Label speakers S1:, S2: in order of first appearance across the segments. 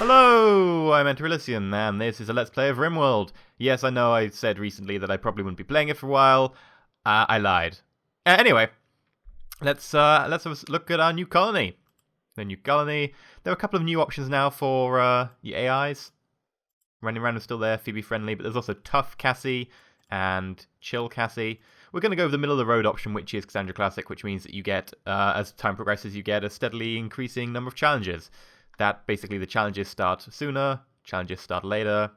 S1: Hello, I'm EnterElysium, and this is a Let's Play of RimWorld. Yes, I know I said recently that I probably wouldn't be playing it for a while. I lied. Anyway, let's have a look at our new colony. The new colony. There are a couple of new options now for the AIs. Random's still there, Phoebe friendly, but there's also Tough Cassie and Chill Cassie. We're going to go with the middle of the road option, which is Cassandra Classic, which means that you get, as time progresses, you get a steadily increasing number of challenges. That basically the challenges start sooner, challenges start later.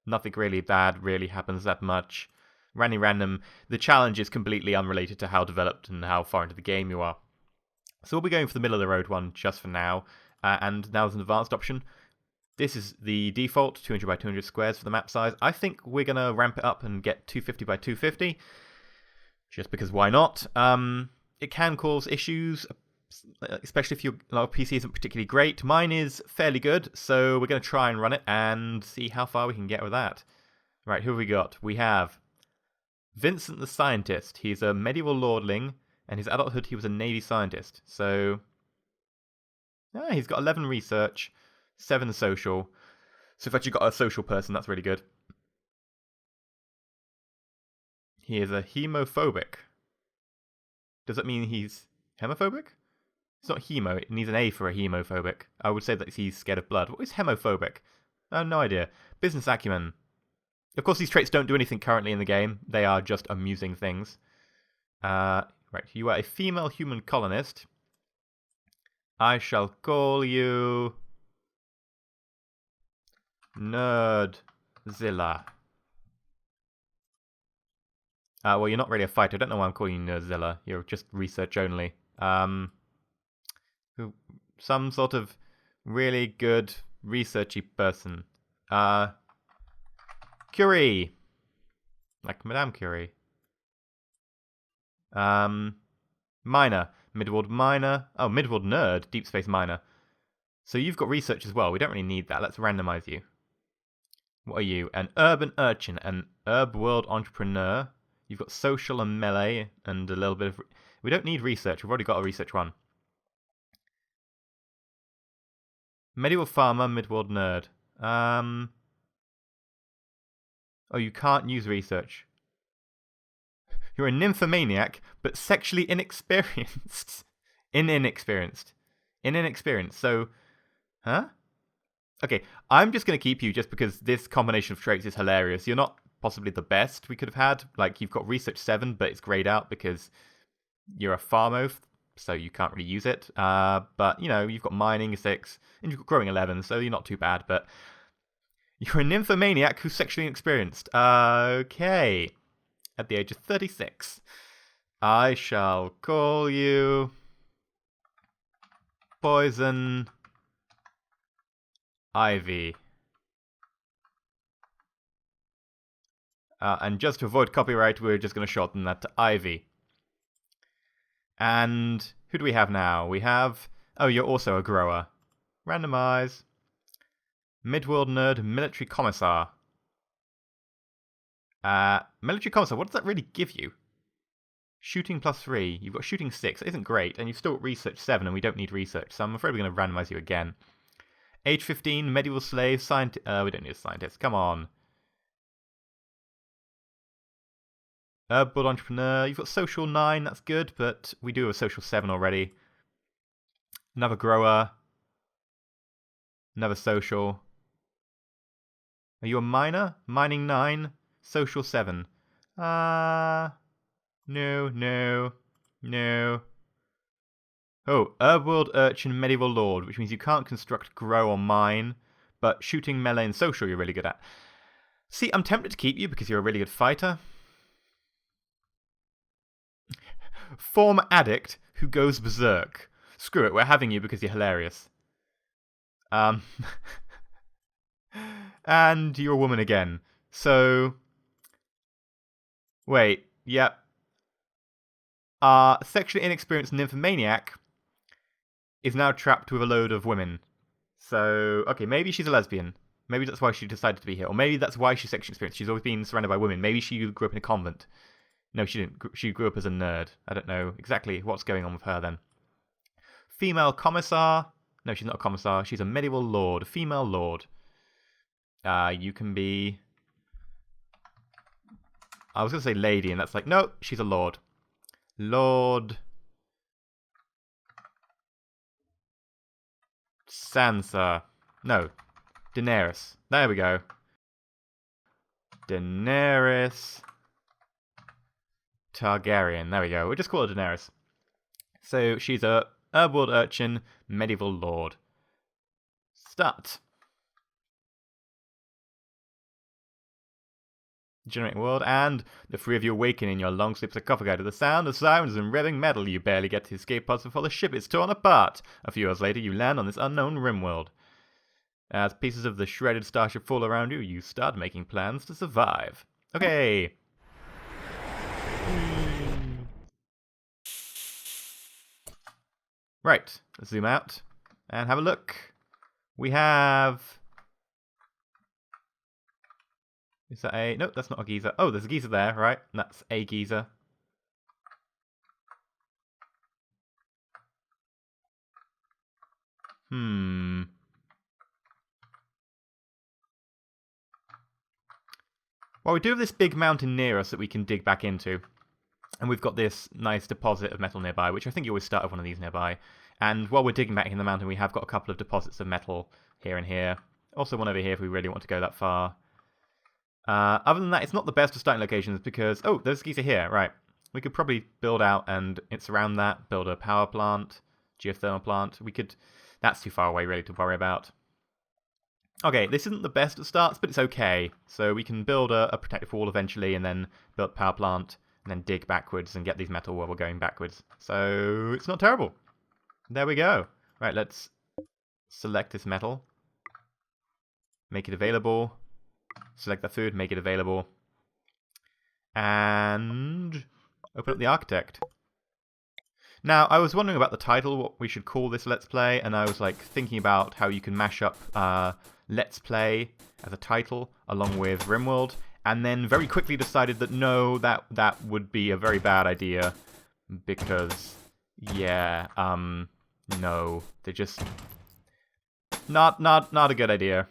S1: Nothing really bad really happens that much. Random, the challenge is completely unrelated to how developed and how far into the game you are. So we'll be going for the middle of the road one just for now. And now there's an advanced option. This is the default, 200 by 200 squares for the map size. I think we're going to ramp it up and get 250 by 250. Just because why not? It can cause issues, especially if your PC isn't particularly great. Mine is fairly good, so we're going to try and run it and see how far we can get with that. Right, who have we got? We have Vincent the Scientist. He's a medieval lordling, and his adulthood he was a Navy scientist. So, he's got 11 research, 7 social. So if actually got a social person, that's really good. He is a hemophobic. Does that mean he's hemophobic? It's not hemo, it needs an A for a hemophobic. I would say that he's scared of blood. What is hemophobic? I have no idea. Business acumen. Of course, these traits don't do anything currently in the game. They are just amusing things. Right, you are a female human colonist. I shall call you Nerdzilla. Well, you're not really a fighter. I don't know why I'm calling you Nerdzilla. You're just research only. Some sort of really good researchy person. Curie. Like Madame Curie. Miner. Midworld Miner. Oh, Midworld Nerd. Deep Space Miner. So you've got research as well. We don't really need that. Let's randomize you. What are you? An urban urchin. An herb world entrepreneur. You've got social and melee and a little bit of... We don't need research. We've already got a research one. Medieval farmer, midworld nerd. Oh, you can't use research. You're a nymphomaniac, but sexually inexperienced. Inexperienced. So, huh? Okay, I'm just going to keep you just because this combination of traits is hilarious. You're not possibly the best we could have had. Like, you've got research 7, but it's grayed out because you're a farmoth, so you can't really use it. But, you know, you've got mining 6, and you've got growing 11, so you're not too bad. But you're a nymphomaniac who's sexually inexperienced. Okay. At the age of 36. I shall call you Poison Ivy. And just to avoid copyright, we're just going to shorten that to Ivy. And who do we have now? We have... Oh, you're also a grower. Randomize. Midworld Nerd, Military Commissar. Military Commissar, what does that really give you? Shooting +3. You've got shooting 6. That isn't great. And you've still got research 7, and we don't need research. So I'm afraid we're going to randomize you again. Age 15, medieval slave, scientist... we don't need a scientist. Come on. Herb entrepreneur. You've got social 9. That's good, but we do have a social 7 already. Another grower. Another social. Are you a miner? Mining 9. Social 7. No. Oh, herb world urchin, medieval lord, which means you can't construct, grow, or mine, but shooting, melee, and social you're really good at. See, I'm tempted to keep you because you're a really good fighter. Former addict who goes berserk. Screw it, we're having you because you're hilarious. And you're a woman again. So... Wait, yep. Our sexually inexperienced nymphomaniac is now trapped with a load of women. So, okay, maybe she's a lesbian. Maybe that's why she decided to be here. Or maybe that's why she's sexually experienced. She's always been surrounded by women. Maybe she grew up in a convent. No, she didn't. She grew up as a nerd. I don't know exactly what's going on with her then. Female commissar. No, she's not a commissar. She's a medieval lord, a female lord. You can be... I was going to say lady, and that's like, no, she's a lord. Lord... Sansa. No. Daenerys. There we go. Daenerys Targaryen. There we go. We'll just call her Daenerys. So she's a herb-world urchin, medieval lord. Start. Generate world, and the three of you awaken in your long sleep sarcophagi to the sound of sirens and revving metal. You barely get to the escape pods before the ship is torn apart. A few hours later, you land on this unknown RimWorld. As pieces of the shredded starship fall around you, you start making plans to survive. Okay. Right, let's zoom out and have a look. We have... Is that a... No, that's not a geyser. Oh, there's a geyser there, right? And that's a geyser. Well, we do have this big mountain near us that we can dig back into. And we've got this nice deposit of metal nearby, which I think you always start with one of these nearby. And while we're digging back in the mountain, we have got a couple of deposits of metal here and here. Also one over here if we really want to go that far. Other than that, it's not the best of starting locations because... Oh, there's a geyser here, right. We could probably build out and surround that, build a power plant, geothermal plant. We could... That's too far away, really, to worry about. Okay, this isn't the best of starts, but it's okay. So we can build a protective wall eventually, and then build a power plant, and then dig backwards and get these metal while we're going backwards. So it's not terrible. There we go. Right, let's select this metal. Make it available. Select the food, make it available. And open up the architect. Now, I was wondering about the title, what we should call this Let's Play, and I was like thinking about how you can mash up Let's Play as a title along with RimWorld, and then very quickly decided that no, that would be a very bad idea because, yeah, no, they're just not a good idea.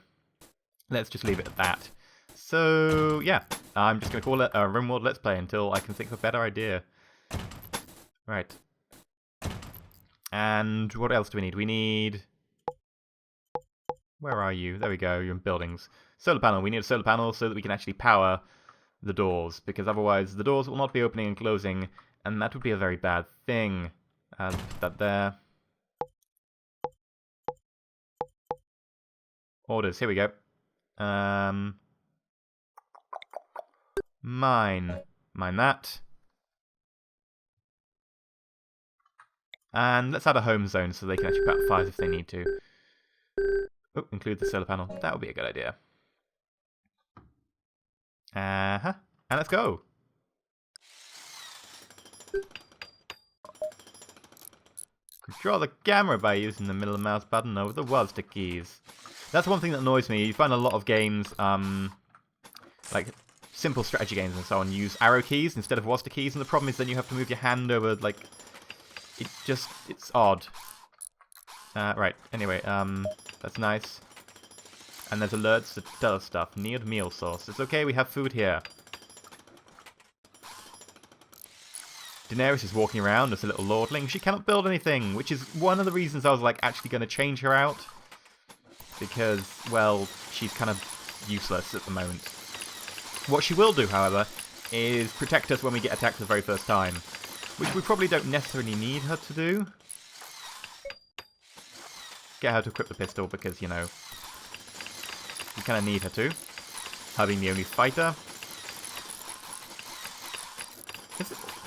S1: Let's just leave it at that. So, yeah, I'm just going to call it a RimWorld Let's Play until I can think of a better idea. Right. And what else do we need? We need... Where are you? There we go, you're in buildings. Solar panel. We need a solar panel so that we can actually power the doors, because otherwise the doors will not be opening and closing, and that would be a very bad thing. Put that there. Orders, here we go. Mine that. And let's add a home zone so they can actually put out fires if they need to. Oh, include the solar panel. That would be a good idea. And let's go. Control the camera by using the middle mouse button over the WASD stick keys. That's one thing that annoys me. You find a lot of games, like simple strategy games and so on, use arrow keys instead of WASD keys, and the problem is then you have to move your hand over, like, it's odd. Right, anyway, that's nice. And there's alerts that tell us stuff. Need meal source. It's okay, we have food here. Daenerys is walking around as a little lordling. She cannot build anything, which is one of the reasons I was, like, actually going to change her out. Because, well, she's kind of useless at the moment. What she will do, however, is protect us when we get attacked the very first time. Which we probably don't necessarily need her to do. Get her to equip the pistol because, you know, you kind of need her to. Her being the only fighter.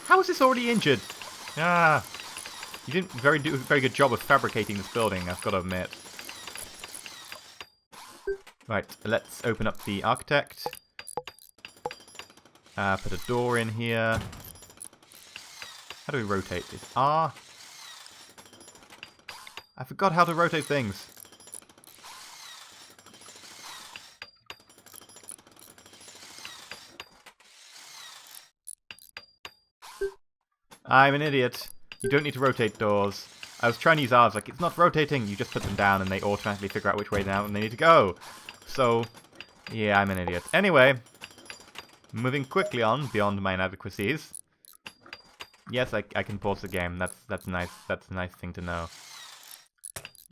S1: How is this already injured? Ah, you didn't do a very good job of fabricating this building, I've got to admit. Right, let's open up the architect. Put a door in here. How do we rotate this? R? I forgot how to rotate things. I'm an idiot. You don't need to rotate doors. I was trying to use R's, like, it's not rotating. You just put them down and they automatically figure out which way down they need to go. So, yeah, I'm an idiot. Anyway, moving quickly on beyond my inadequacies. Yes, I can pause the game. That's nice. That's a nice thing to know.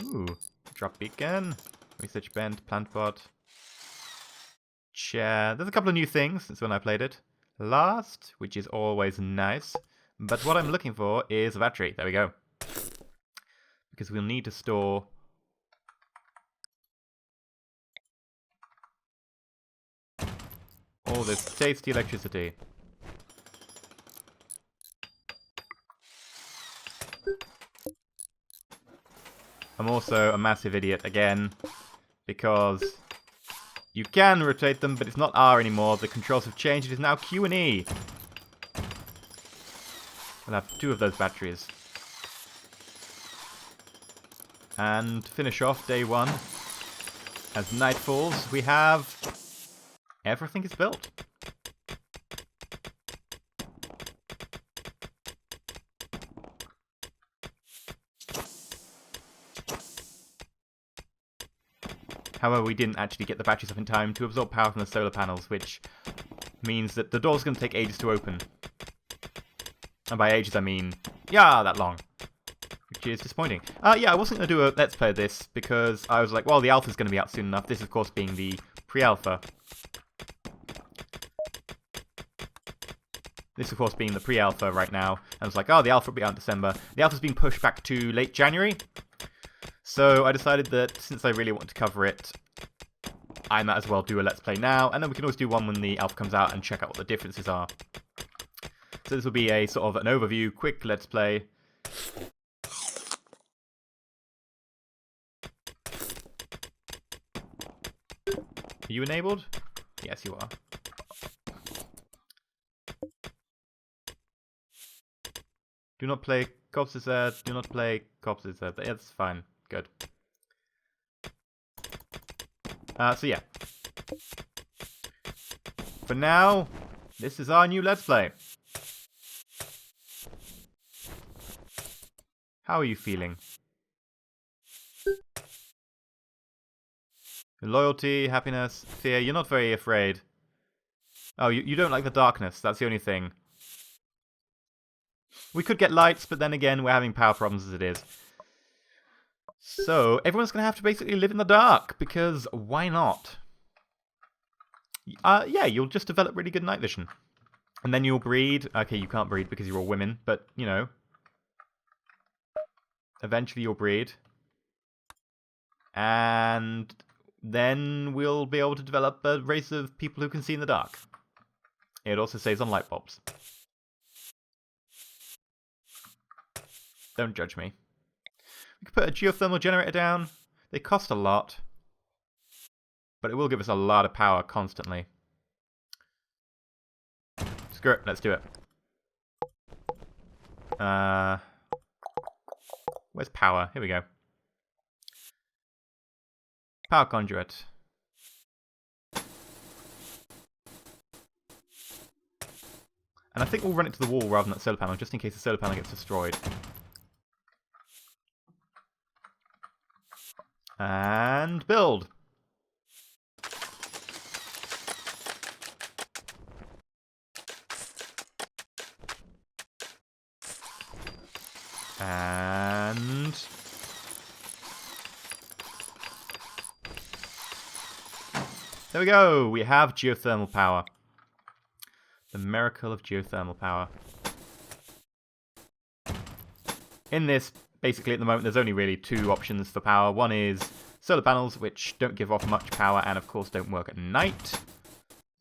S1: Ooh, drop beacon, research bent, plant pot, chair. There's a couple of new things since when I played it last, which is always nice. But what I'm looking for is a battery. There we go. Because we'll need to store all this tasty electricity. I'm also a massive idiot again, because you can rotate them, but it's not R anymore. The controls have changed. It is now Q and E. We'll have 2 of those batteries. And to finish off day 1, as night falls, we have everything is built. However, we didn't actually get the batteries up in time to absorb power from the solar panels, which means that the door's going to take ages to open. And by ages, I mean, yeah, that long. Which is disappointing. Yeah, I wasn't going to do a Let's Play of this, because I was like, well, the alpha's going to be out soon enough. This, of course, being the pre-alpha. This, of course, being the pre-alpha right now. And I was like, oh, the alpha will be out in December. The alpha's being pushed back to late January. So I decided that since I really want to cover it, I might as well do a Let's Play now, and then we can always do one when the alpha comes out and check out what the differences are. So this will be a sort of an overview, quick Let's Play. Are you enabled? Yes, you are. Do not play corpses there, do not play corpses there. That's fine. Good. So yeah. For now, this is our new Let's Play. How are you feeling? Loyalty, happiness, fear. You're not very afraid. Oh, you don't like the darkness. That's the only thing. We could get lights, but then again, we're having power problems as it is. So, everyone's going to have to basically live in the dark, because why not? Yeah, you'll just develop really good night vision. And then you'll breed. Okay, you can't breed because you're all women, but, you know. Eventually you'll breed. And then we'll be able to develop a race of people who can see in the dark. It also saves on light bulbs. Don't judge me. We could put a geothermal generator down. They cost a lot. But it will give us a lot of power constantly. Screw it, let's do it. Where's power? Here we go. Power conduit. And I think we'll run it to the wall rather than that solar panel, just in case the solar panel gets destroyed. And build. And there we go. We have geothermal power. The miracle of geothermal power. In this, basically at the moment, there's only really 2 options for power. One is solar panels, which don't give off much power and of course don't work at night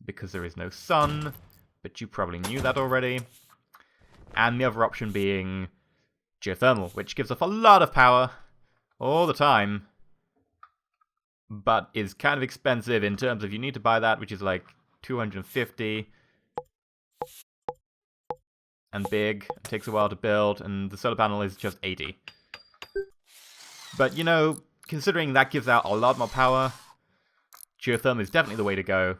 S1: because there is no sun, but you probably knew that already. And the other option being geothermal, which gives off a lot of power all the time, but is kind of expensive in terms of you need to buy that, which is like 250 and big. It takes a while to build, and the solar panel is just 80. But, you know, considering that gives out a lot more power, geothermal is definitely the way to go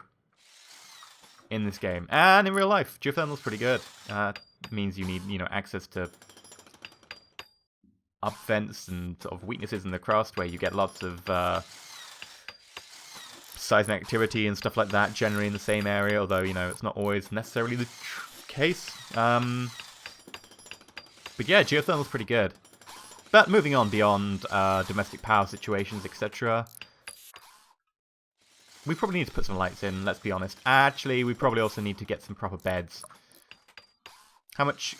S1: in this game. And in real life, geothermal is pretty good. It means you need, you know, access to up vents and sort of weaknesses in the crust where you get lots of seismic activity and stuff like that generally in the same area, although, you know, it's not always necessarily the case. But yeah, geothermal's pretty good. But moving on beyond domestic power situations, etc., we probably need to put some lights in, let's be honest. Actually, we probably also need to get some proper beds. How much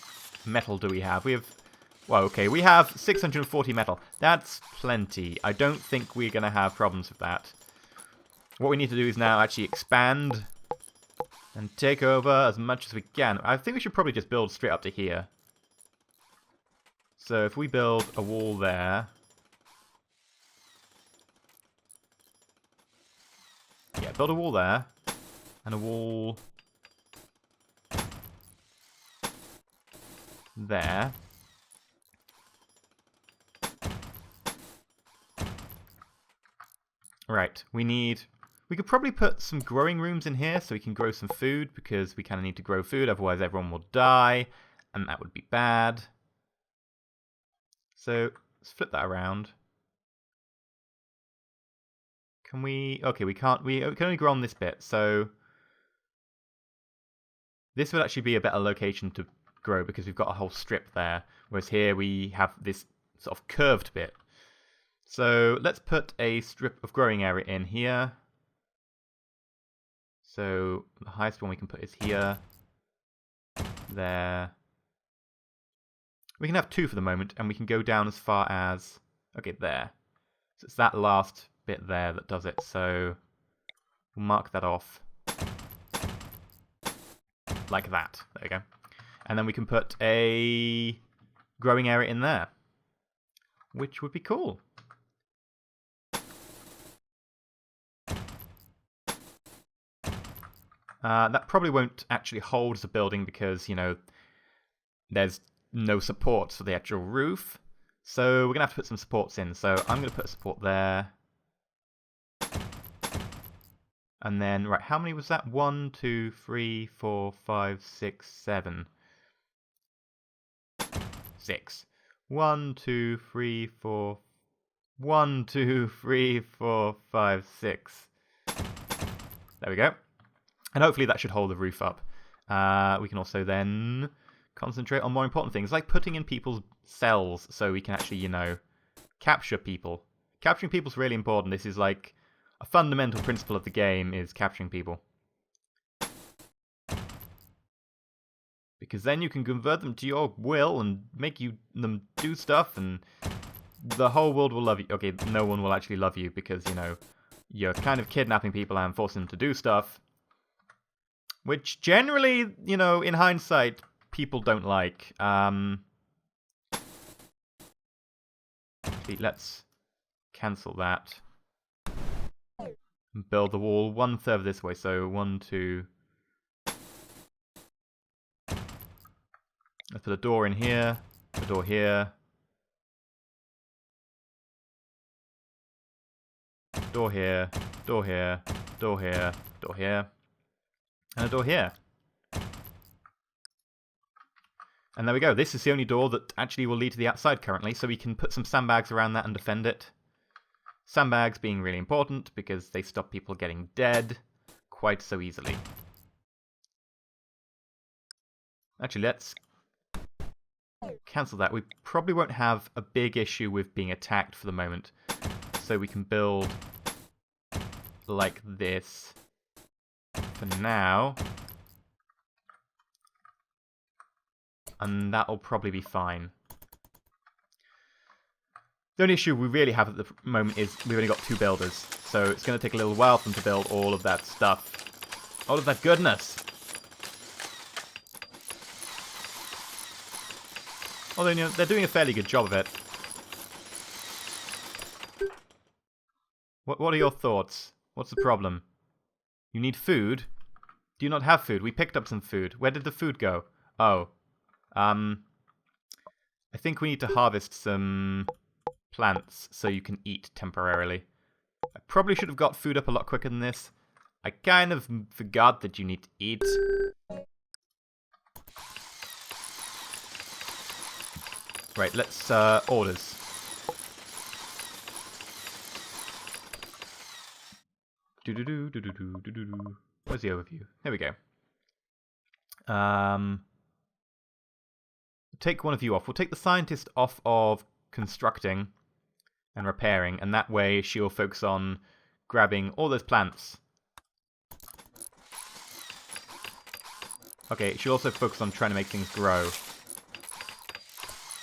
S1: metal do we have? We have... Well, okay, we have 640 metal. That's plenty. I don't think we're going to have problems with that. What we need to do is now actually expand and take over as much as we can. I think we should probably just build straight up to here. So if we build a wall there... Yeah, build a wall there. And a wall... there. Right, we could probably put some growing rooms in here so we can grow some food, because we kind of need to grow food, otherwise everyone will die, and that would be bad. So, let's flip that around. Can we... Okay, we can only grow on this bit, so... This would actually be a better location to grow, because we've got a whole strip there, whereas here we have this sort of curved bit. So let's put a strip of growing area in here. So the highest one we can put is here. There. We can have 2 for the moment, and we can go down as far as... Okay, there. So it's that last bit there that does it, so we'll mark that off. Like that. There you go. And then we can put a growing area in there, which would be cool. That probably won't actually hold as a building because, you know, there's no supports for the actual roof. So we're going to have to put some supports in. So I'm going to put a support there. And then, right, how many was that? 1, 2, 3, 4, 5, 6, 7. 6. 1, 2, 3, 4. 1, 2, 3, 4, 5, 6. There we go. And hopefully that should hold the roof up. We can also then concentrate on more important things, like putting in people's cells so we can actually, you know, capture people. Capturing people is really important. This is like a fundamental principle of the game, is capturing people. Because then you can convert them to your will and make them do stuff, and the whole world will love you. Okay, no one will actually love you because, you know, you're kind of kidnapping people and forcing them to do stuff. Which generally, you know, in hindsight, people don't like. Let's cancel that. Build the wall 1/3 this way, so 1, 2. Let's put a door in here, a door here. Door here, door here, door here, door here. And a door here. And there we go. This is the only door that actually will lead to the outside currently, so we can put some sandbags around that and defend it. Sandbags being really important because they stop people getting dead quite so easily. Actually, let's cancel that. We probably won't have a big issue with being attacked for the moment. So we can build like this for now. And that'll probably be fine. The only issue we really have at the moment is we've only got 2 builders. So it's going to take a little while for them to build all of that stuff. All of that goodness. Although, you know, they're doing a fairly good job of it. What are your thoughts? What's the problem? You need food? Do you not have food? We picked up some food. Where did the food go? Oh. I think we need to harvest some plants so you can eat temporarily. I probably should have got food up a lot quicker than this. I kind of forgot that you need to eat. Right, let's, orders. Do-do-do-do-do-do-do-do. Where's the overview? Here we go. Take one of you off. We'll take the scientist off of constructing and repairing, and that way she'll focus on grabbing all those plants. Okay, she'll also focus on trying to make things grow.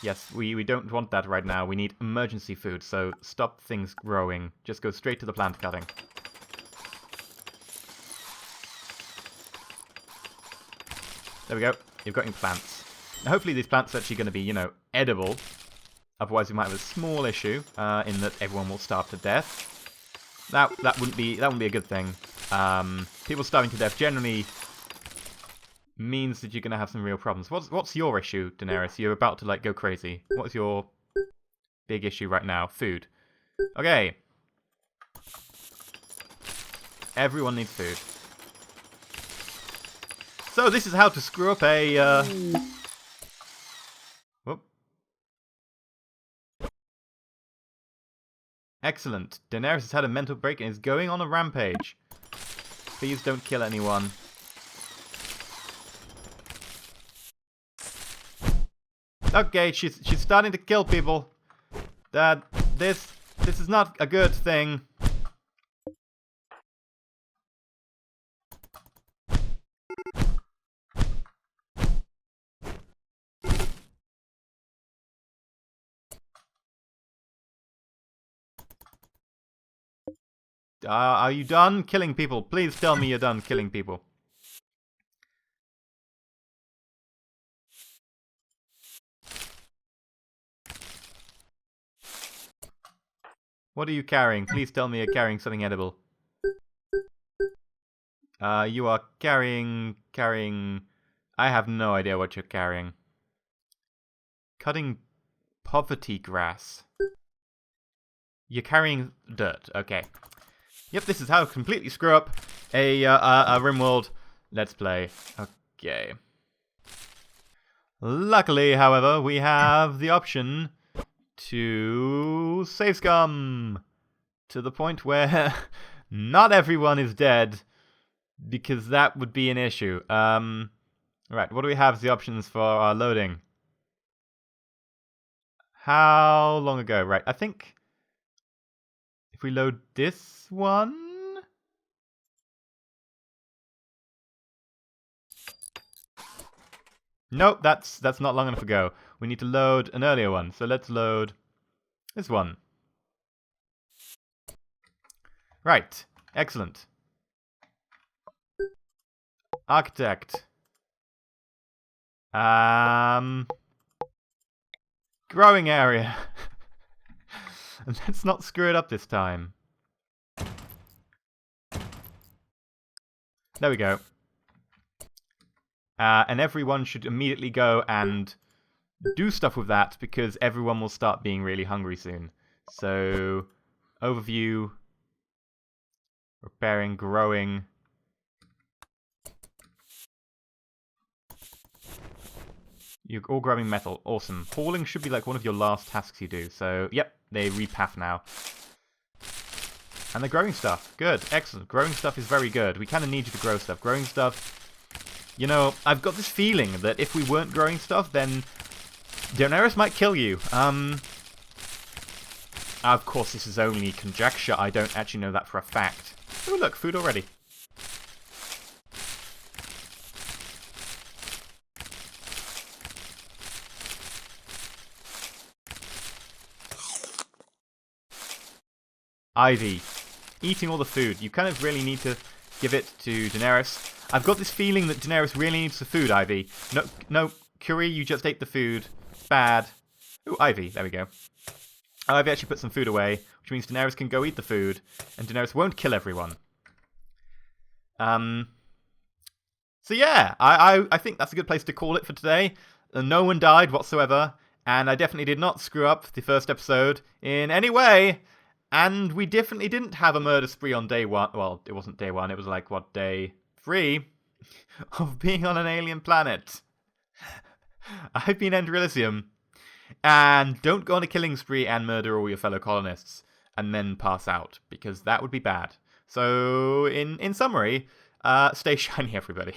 S1: Yes, we don't want that right now. We need emergency food, so stop things growing. Just go straight to the plant cutting. There we go. You've got your plants. Now, hopefully these plants are actually going to be, you know, edible. Otherwise, we might have a small issue in that everyone will starve to death. That wouldn't be a good thing. People starving to death generally means that you're going to have some real problems. What's your issue, Daenerys? You're about to like go crazy. What's your big issue right now? Food. Okay. Everyone needs food. So this is how to screw up a whoop. Excellent. Daenerys has had a mental break and is going on a rampage. Please don't kill anyone. Okay, she's starting to kill people. This is not a good thing. Are you done killing people? Please tell me you're done killing people. What are you carrying? Please tell me you're carrying something edible. You are carrying... I have no idea what you're carrying. Cutting poverty grass. You're carrying dirt. Okay. Yep, this is how to completely screw up a RimWorld Let's Play. Okay. Luckily, however, we have the option to save scum to the point where not everyone is dead, because that would be an issue. Right, what do we have as the options for our loading? How long ago? Right, I think if we load this one... Nope, that's not long enough ago. We need to load an earlier one. So let's load this one. Right, excellent. Architect. Growing area. And let's not screw it up this time. There we go. And everyone should immediately go and do stuff with that, because everyone will start being really hungry soon. So, overview, repairing, growing. You're all grabbing metal. Awesome. Hauling should be like one of your last tasks you do. So, yep, they repath now. And they're growing stuff. Good. Excellent. Growing stuff is very good. We kind of need you to grow stuff. Growing stuff... You know, I've got this feeling that if we weren't growing stuff, then Daenerys might kill you. Of course, this is only conjecture. I don't actually know that for a fact. Oh, look, food already. Ivy. Eating all the food. You kind of really need to give it to Daenerys. I've got this feeling that Daenerys really needs the food, Ivy. No, Curie, you just ate the food. Bad. Ooh, Ivy, there we go. Ivy actually put some food away, which means Daenerys can go eat the food, and Daenerys won't kill everyone. So yeah, I think that's a good place to call it for today. No one died whatsoever, and I definitely did not screw up the first episode in any way. And we definitely didn't have a murder spree on day one. Well, it wasn't day one, it was like, what, day 3 of being on an alien planet. I've been EnterElysium, And don't go on a killing spree and murder all your fellow colonists and then pass out, because that would be bad. So, in summary, stay shiny, everybody.